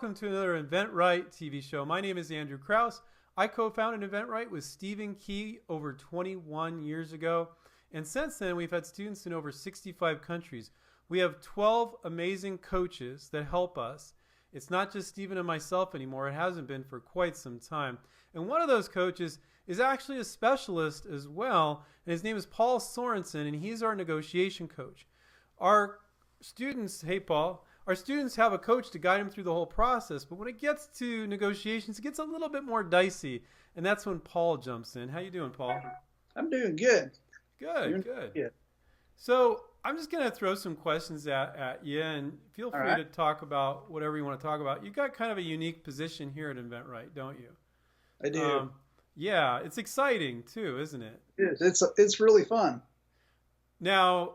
welcome to another InventRight TV show. My name is Andrew Krause. I co-founded InventRight with Stephen Key over 21 years ago. And since then, we've had students in over 65 countries. We have 12 amazing coaches that help us. It's not just Stephen and myself anymore. It hasn't been for quite some time. And one of those coaches is actually a specialist as well. And his name is Paul Sorenson, and he's our negotiation coach. Our students, hey Paul, our students have a coach to guide them through the whole process, but when it gets to negotiations, it gets a little bit more dicey, and that's when Paul jumps in. How you doing, Paul? I'm doing good. Good. So I'm just going to throw some questions at you, and feel free to talk about whatever you want to talk about. You've got kind of a unique position here at InventRight, don't you? I do. Yeah, it's exciting too, isn't it? It is. It's really fun. Now,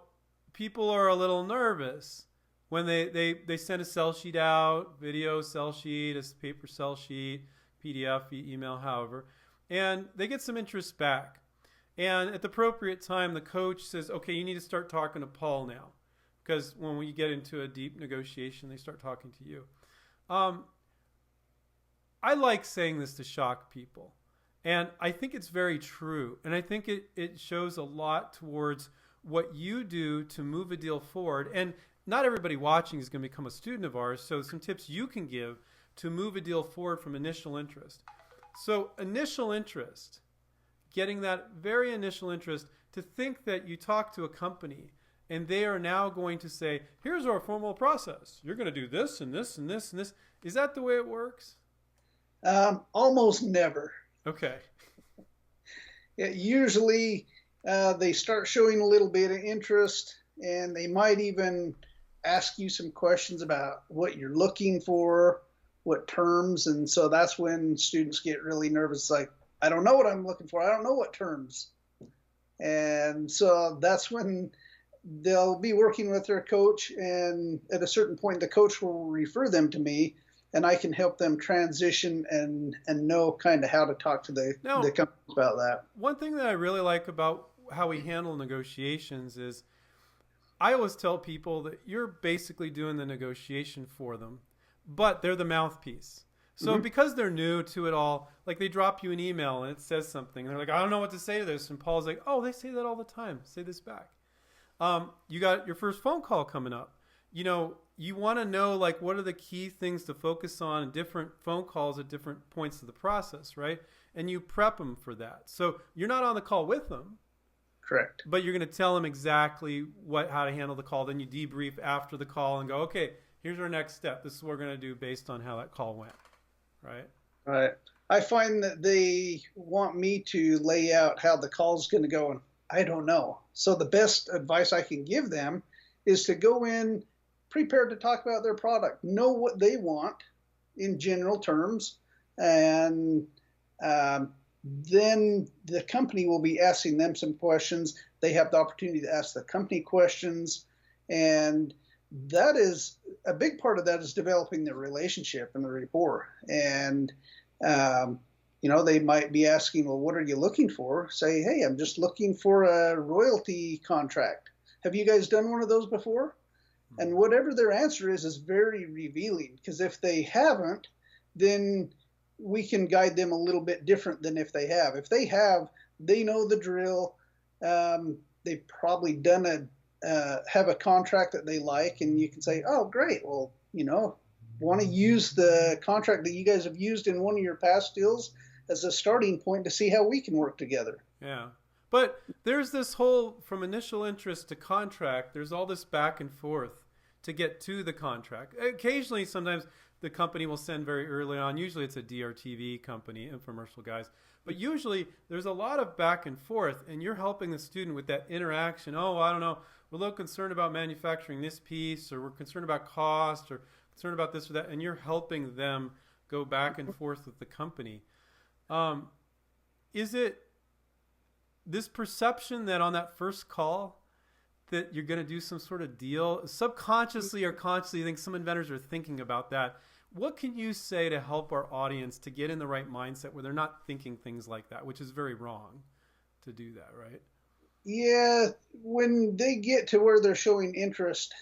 people are a little nervous when they send a sell sheet out, video sell sheet, a paper sell sheet, PDF, email, however, and they get some interest back. And at the appropriate time, the coach says, okay, you need to start talking to Paul now. Because when we get into a deep negotiation, they start talking to you. I like saying this to shock people. And I think it's very true. And I think it shows a lot towards what you do to move a deal forward. And not everybody watching is going to become a student of ours, so some tips you can give to move a deal forward from initial interest. So initial interest, getting that very initial interest to think that you talk to a company and they are now going to say, here's our formal process. You're going to do this and this and this and this. Is that the way it works? Almost never. Okay. Usually they start showing a little bit of interest, and they might even ask you some questions about what you're looking for, what terms, and so that's when students get really nervous, like, I don't know what I'm looking for. I don't know what terms. And so that's when they'll be working with their coach, and at a certain point, the coach will refer them to me, and I can help them transition and know kind of how to talk to the company about that. One thing that I really like about how we handle negotiations is I always tell people that you're basically doing the negotiation for them, but they're the mouthpiece. So because they're new to it all, like they drop you an email and it says something. And they're like, I don't know what to say to this. And Paul's like, oh, they say that all the time. Say this back. You got your first phone call coming up. You know, you want to know, like, what are the key things to focus on in different phone calls at different points of the process, right? And you prep them for that. So you're not on the call with them. Correct. But you're going to tell them exactly how to handle the call. Then you debrief after the call and go, okay, here's our next step. This is what we're going to do based on how that call went. Right. Right. I find that they want me to lay out how the call's going to go, and I don't know. So the best advice I can give them is to go in prepared to talk about their product, know what they want in general terms, and then the company will be asking them some questions. They have the opportunity to ask the company questions, and that is a big part of that is developing the relationship and the rapport. And, they might be asking, well, what are you looking for? Say, hey, I'm just looking for a royalty contract. Have you guys done one of those before? And whatever their answer is very revealing, because if they haven't, then we can guide them a little bit different than if they have. If they have, they know the drill. They've probably done have a contract that they like, and you can say, oh, great. Well, want to use the contract that you guys have used in one of your past deals as a starting point to see how we can work together. Yeah. But there's this whole, from initial interest to contract, there's all this back and forth to get to the contract. Occasionally, sometimes the company will send very early on. Usually it's a DRTV company, infomercial guys. But usually there's a lot of back and forth, and you're helping the student with that interaction. Oh, I don't know, we're a little concerned about manufacturing this piece, or we're concerned about cost, or concerned about this or that, and you're helping them go back and forth with the company. Is it this perception that on that first call that you're going to do some sort of deal, subconsciously or consciously, I think some inventors are thinking about that. What can you say to help our audience to get in the right mindset where they're not thinking things like that, which is very wrong to do that, right? Yeah, when they get to where they're showing interest,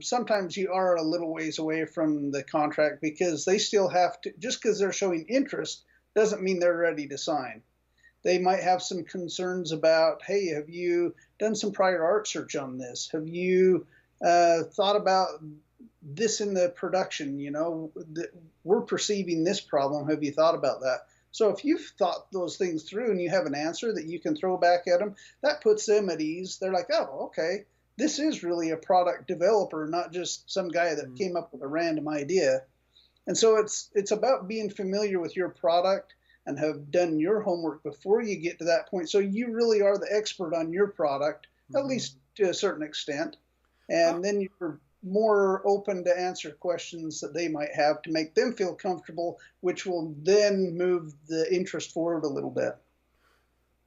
sometimes you are a little ways away from the contract because they still have to, just because they're showing interest doesn't mean they're ready to sign. They might have some concerns about, hey, have you done some prior art search on this? Have you thought about this in the production? We're perceiving this problem. Have you thought about that? So if you've thought those things through and you have an answer that you can throw back at them, that puts them at ease. They're like, oh, okay, this is really a product developer, not just some guy that came up with a random idea. And so it's about being familiar with your product and have done your homework before you get to that point. So you really are the expert on your product, at least to a certain extent. And then you're more open to answer questions that they might have to make them feel comfortable, which will then move the interest forward a little bit.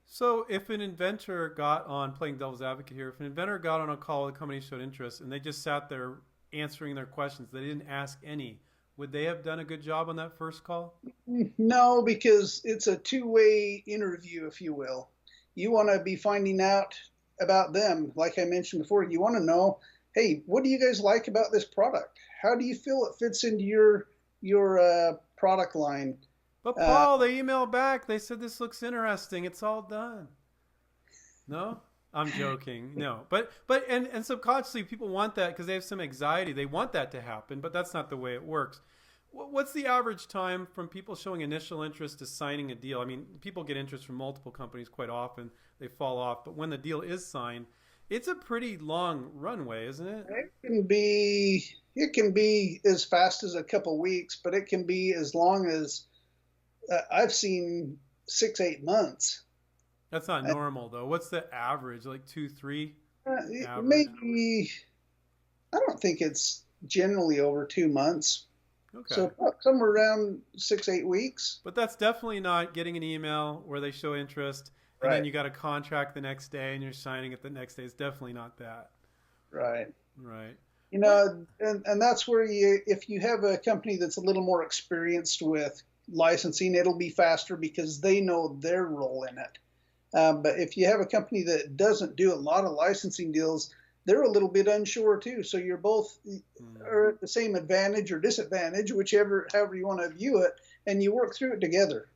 So if an inventor got on, playing devil's advocate here, if an inventor got on a call with a company showed interest and they just sat there answering their questions, they didn't ask any, would they have done a good job on that first call? No, because it's a two-way interview, if you will. You want to be finding out about them. Like I mentioned before, you want to know, hey, what do you guys like about this product? How do you feel it fits into your product line? But Paul, they emailed back. They said this looks interesting. It's all done. No, I'm joking. No, but and subconsciously people want that because they have some anxiety. They want that to happen, but that's not the way it works. What's the average time from people showing initial interest to signing a deal? I mean, people get interest from multiple companies quite often. They fall off, but when the deal is signed, it's a pretty long runway, isn't it? It can be as fast as a couple weeks, but it can be as long as I've seen 6-8 months. That's not normal though. What's the average? Like 2-3? Maybe. I don't think it's generally over 2 months. Okay. So somewhere around 6-8 weeks. But that's definitely not getting an email where they show interest and then you got a contract the next day and you're signing it the next day. It's definitely not that. Right. Right. And that's where if you have a company that's a little more experienced with licensing, it'll be faster because they know their role in it. But if you have a company that doesn't do a lot of licensing deals, they're a little bit unsure too. So you're both are at the same advantage or disadvantage, however you want to view it, and you work through it together.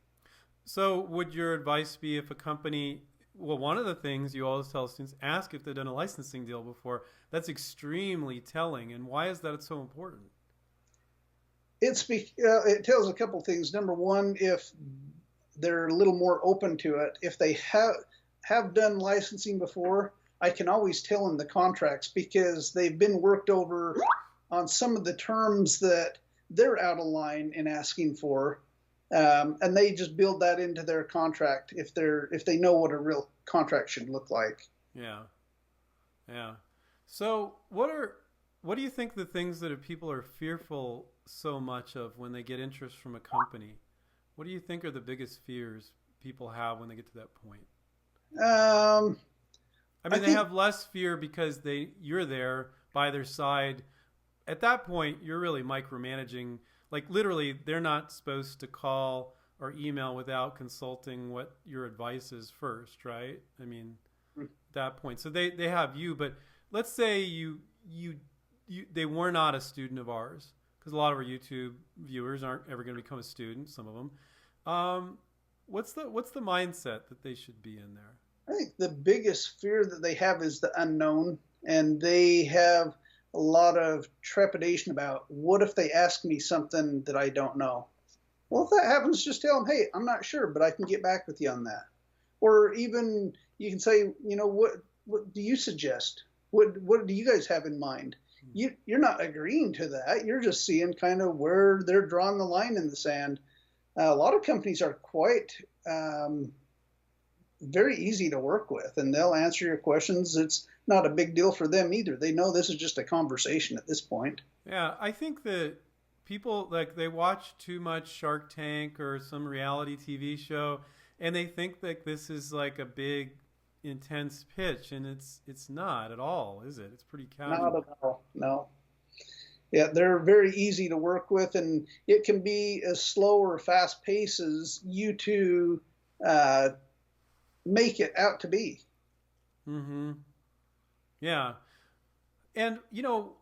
So would your advice be if a company, well, one of the things you always tell students, ask if they've done a licensing deal before. That's extremely telling. And why is that so important? It tells a couple things. Number one, if they're a little more open to it, if they have done licensing before, I can always tell in the contracts because they've been worked over on some of the terms that they're out of line in asking for, and they just build that into their contract if they know what a real contract should look like. Yeah, yeah. So what do you think the things that people are fearful so much of when they get interest from a company? What do you think are the biggest fears people have when they get to that point? I mean, they have less fear because you're there by their side. At that point, you're really micromanaging. Like literally, they're not supposed to call or email without consulting what your advice is first, right? I mean, at that point. So they have you, but let's say they were not a student of ours, because a lot of our YouTube viewers aren't ever going to become a student, some of them. What's the mindset that they should be in there? I think the biggest fear that they have is the unknown, and they have a lot of trepidation about what if they ask me something that I don't know. Well, if that happens, just tell them, hey, I'm not sure, but I can get back with you on that. Or even you can say, what do you suggest? What do you guys have in mind? You're not agreeing to that. You're just seeing kind of where they're drawing the line in the sand. A lot of companies are quite very easy to work with, and they'll answer your questions. It's not a big deal for them either. They know this is just a conversation at this point. Yeah, I think that people, like, they watch too much Shark Tank or some reality TV show, and they think that this is like a big, intense pitch, and it's not at all, is it? It's pretty casual. Not at all, no. Yeah, they're very easy to work with, and it can be as slow or fast pace as you two make it out to be. Mm-hmm. Yeah. And,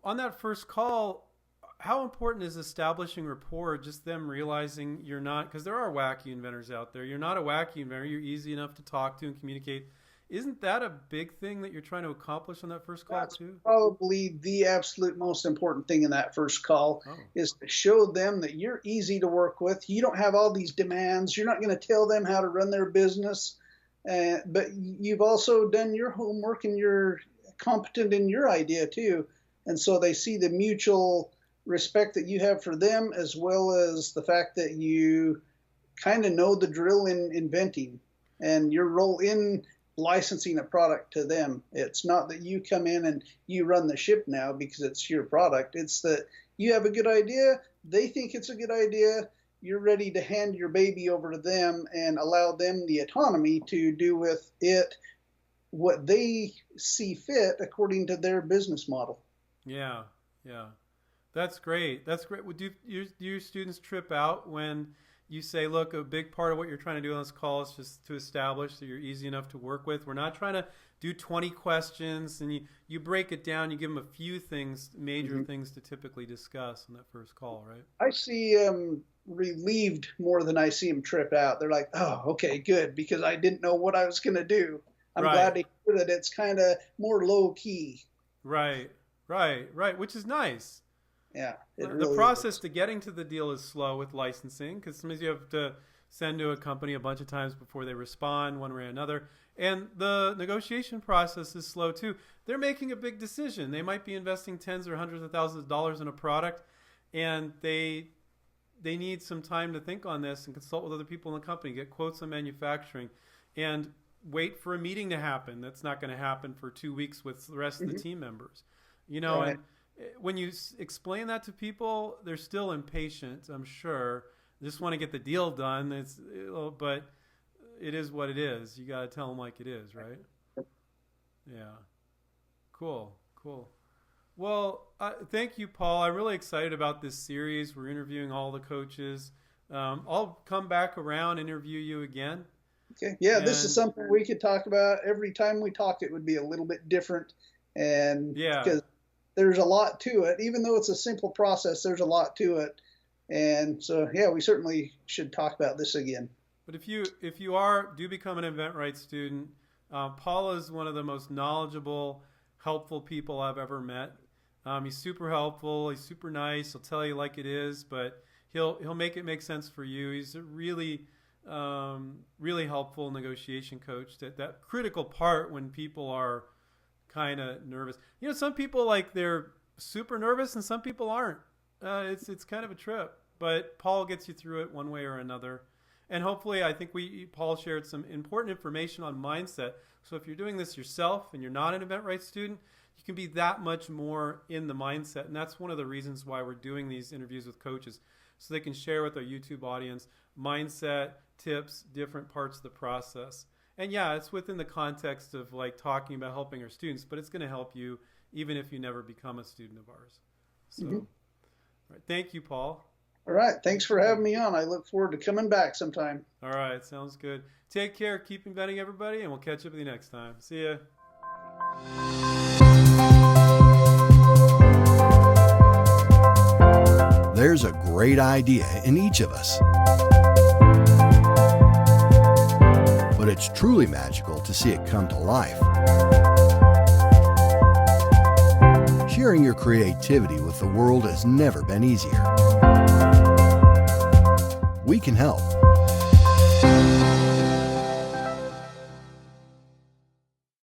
on that first call, how important is establishing rapport, just them realizing you're not, because there are wacky inventors out there. You're not a wacky inventor. You're easy enough to talk to and communicate. Isn't that a big thing that you're trying to accomplish on that first call That's too? probably the absolute most important thing in that first call is to show them that you're easy to work with. You don't have all these demands. You're not going to tell them how to run their business, but you've also done your homework and you're competent in your idea too. And so they see the mutual respect that you have for them, as well as the fact that you kind of know the drill in inventing and your role in licensing a product to them. It's not that you come in and you run the ship now because it's your product. It's that you have a good idea. They think it's a good idea. You're ready to hand your baby over to them and allow them the autonomy to do with it what they see fit according to their business model. Yeah. That's great. Well, do your students trip out when you say, look, a big part of what you're trying to do on this call is just to establish that you're easy enough to work with? We're not trying to do 20 questions, and you break it down. You give them a few things, major things to typically discuss in that first call, right? I see relieved more than I see them trip out. They're like, oh, okay, good, because I didn't know what I was going to do. I'm glad to hear that it's kind of more low key. Right, which is nice. Yeah. The process to getting to the deal is slow with licensing, because sometimes you have to send to a company a bunch of times before they respond one way or another. And the negotiation process is slow too. They're making a big decision. They might be investing tens or hundreds of thousands of dollars in a product, and they need some time to think on this and consult with other people in the company, get quotes on manufacturing, and wait for a meeting to happen. That's not going to happen for 2 weeks with the rest of the team members. And when you explain that to people, they're still impatient, I'm sure. They just want to get the deal done. But it is what it is. You got to tell them like it is, right? Yeah. Cool. Well, thank you, Paul. I'm really excited about this series. We're interviewing all the coaches. I'll come back around, interview you again. Okay. Yeah, this is something we could talk about. Every time we talk, it would be a little bit different. And because there's a lot to it. Even though it's a simple process, there's a lot to it. And so, yeah, we certainly should talk about this again. But if you do become an inventRight student, Paul is one of the most knowledgeable, helpful people I've ever met. He's super helpful. He's super nice. He'll tell you like it is, but he'll make it make sense for you. He's a really helpful negotiation coach. That critical part when people are kind of nervous. Some people they're super nervous and some people aren't. It's kind of a trip, but Paul gets you through it one way or another. And hopefully, I think Paul shared some important information on mindset. So if you're doing this yourself and you're not an inventRight student, you can be that much more in the mindset. And that's one of the reasons why we're doing these interviews with coaches, so they can share with our YouTube audience mindset, tips, different parts of the process. And yeah, it's within the context of talking about helping our students, but it's going to help you even if you never become a student of ours. So, all right. Thank you, Paul. All right. Thanks for having me on. I look forward to coming back sometime. All right. Sounds good. Take care. Keep inventing, everybody, and we'll catch up with you next time. See ya. There's a great idea in each of us. But it's truly magical to see it come to life. Sharing your creativity with the world has never been easier. We can help.